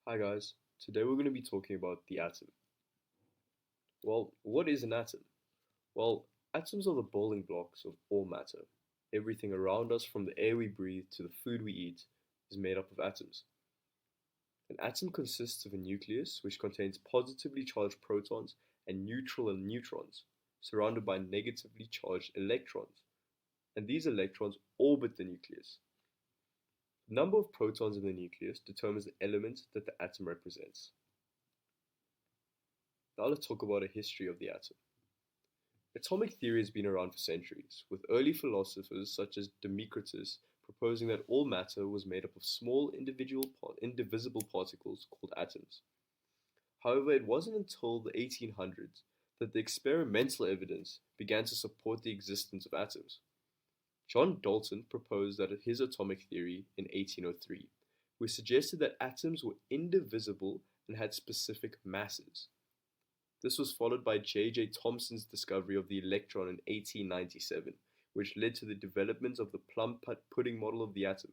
Hi guys, today we're going to be talking about the atom. Well, what is an atom? Well, atoms are the building blocks of all matter. Everything around us, from the air we breathe to the food we eat, is made up of atoms. An atom consists of a nucleus which contains positively charged protons and neutral and neutrons, surrounded by negatively charged electrons, and these electrons orbit the nucleus. The number of protons in the nucleus determines the element that the atom represents. Now let's talk about a history of the atom. Atomic theory has been around for centuries, with early philosophers such as Democritus proposing that all matter was made up of small indivisible particles called atoms. However, it wasn't until the 1800s that the experimental evidence began to support the existence of atoms. John Dalton proposed that his atomic theory in 1803, which suggested that atoms were indivisible and had specific masses. This was followed by J.J. Thomson's discovery of the electron in 1897, which led to the development of the plum pudding model of the atom.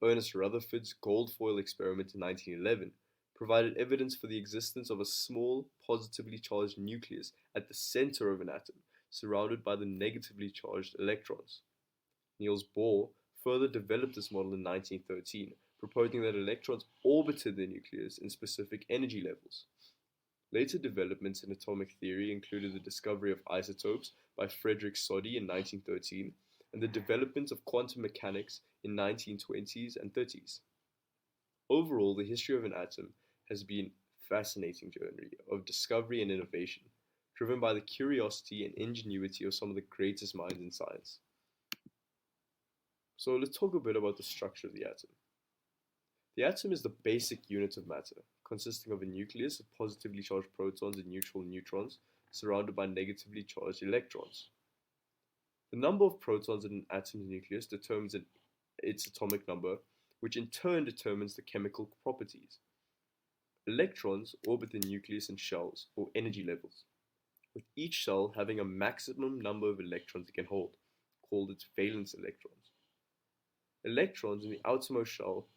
Ernest Rutherford's gold foil experiment in 1911 provided evidence for the existence of a small, positively charged nucleus at the center of an atom, surrounded by the negatively charged electrons. Niels Bohr further developed this model in 1913, proposing that electrons orbited the nucleus in specific energy levels. Later developments in atomic theory included the discovery of isotopes by Frederick Soddy in 1913 and the development of quantum mechanics in 1920s and 30s. Overall, the history of an atom has been a fascinating journey of discovery and innovation, driven by the curiosity and ingenuity of some of the greatest minds in science. So let's talk a bit about the structure of the atom. The atom is the basic unit of matter, consisting of a nucleus of positively charged protons and neutral neutrons, surrounded by negatively charged electrons. The number of protons in an atom's nucleus determines its atomic number, which in turn determines the chemical properties. Electrons orbit the nucleus in shells, or energy levels, with each shell having a maximum number of electrons it can hold, called its valence electrons. Electrons in the outermost shell,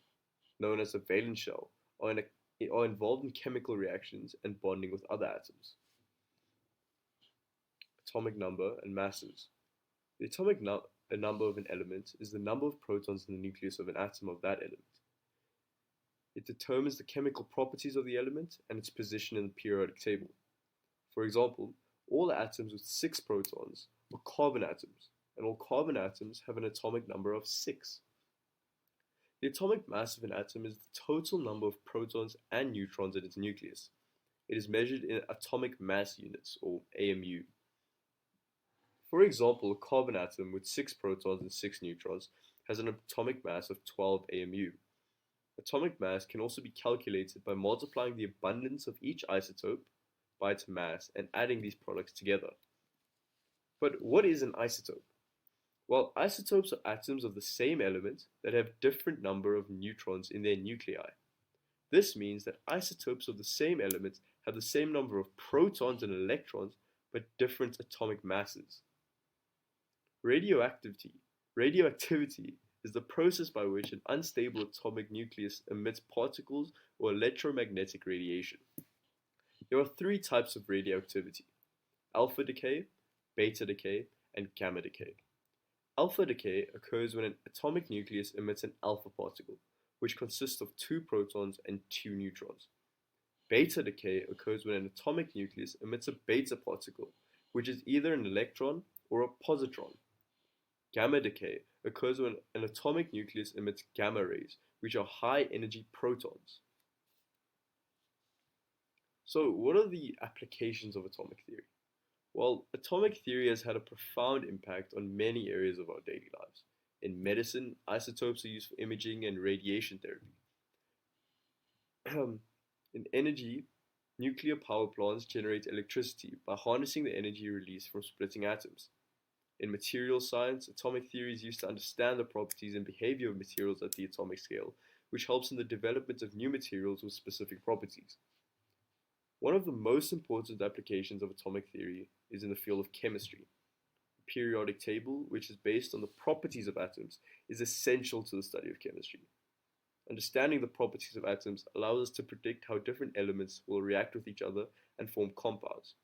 known as the valence shell, are involved in chemical reactions and bonding with other atoms. Atomic number and masses. The number of an element is the number of protons in the nucleus of an atom of that element. It determines the chemical properties of the element and its position in the periodic table. For example, all atoms with 6 protons are carbon atoms, and all carbon atoms have an atomic number of 6. The atomic mass of an atom is the total number of protons and neutrons in its nucleus. It is measured in atomic mass units, or AMU. For example, a carbon atom with 6 protons and 6 neutrons has an atomic mass of 12 AMU. Atomic mass can also be calculated by multiplying the abundance of each isotope by its mass and adding these products together. But what is an isotope? Well, isotopes are atoms of the same element that have different number of neutrons in their nuclei. This means that isotopes of the same element have the same number of protons and electrons but different atomic masses. Radioactivity is the process by which an unstable atomic nucleus emits particles or electromagnetic radiation. There are 3 types of radioactivity: alpha decay, beta decay, and gamma decay. Alpha decay occurs when an atomic nucleus emits an alpha particle, which consists of 2 protons and 2 neutrons. Beta decay occurs when an atomic nucleus emits a beta particle, which is either an electron or a positron. Gamma decay occurs when an atomic nucleus emits gamma rays, which are high energy protons. So, what are the applications of atomic theory? Well, atomic theory has had a profound impact on many areas of our daily lives. In medicine, isotopes are used for imaging and radiation therapy. In energy, nuclear power plants generate electricity by harnessing the energy released from splitting atoms. In materials science, atomic theory is used to understand the properties and behavior of materials at the atomic scale, which helps in the development of new materials with specific properties. One of the most important applications of atomic theory is in the field of chemistry. The periodic table, which is based on the properties of atoms, is essential to the study of chemistry. Understanding the properties of atoms allows us to predict how different elements will react with each other and form compounds.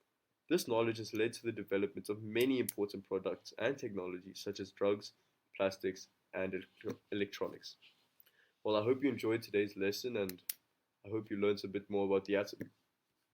This knowledge has led to the development of many important products and technologies such as drugs, plastics, and electronics. Well, I hope you enjoyed today's lesson and I hope you learned a bit more about the atom.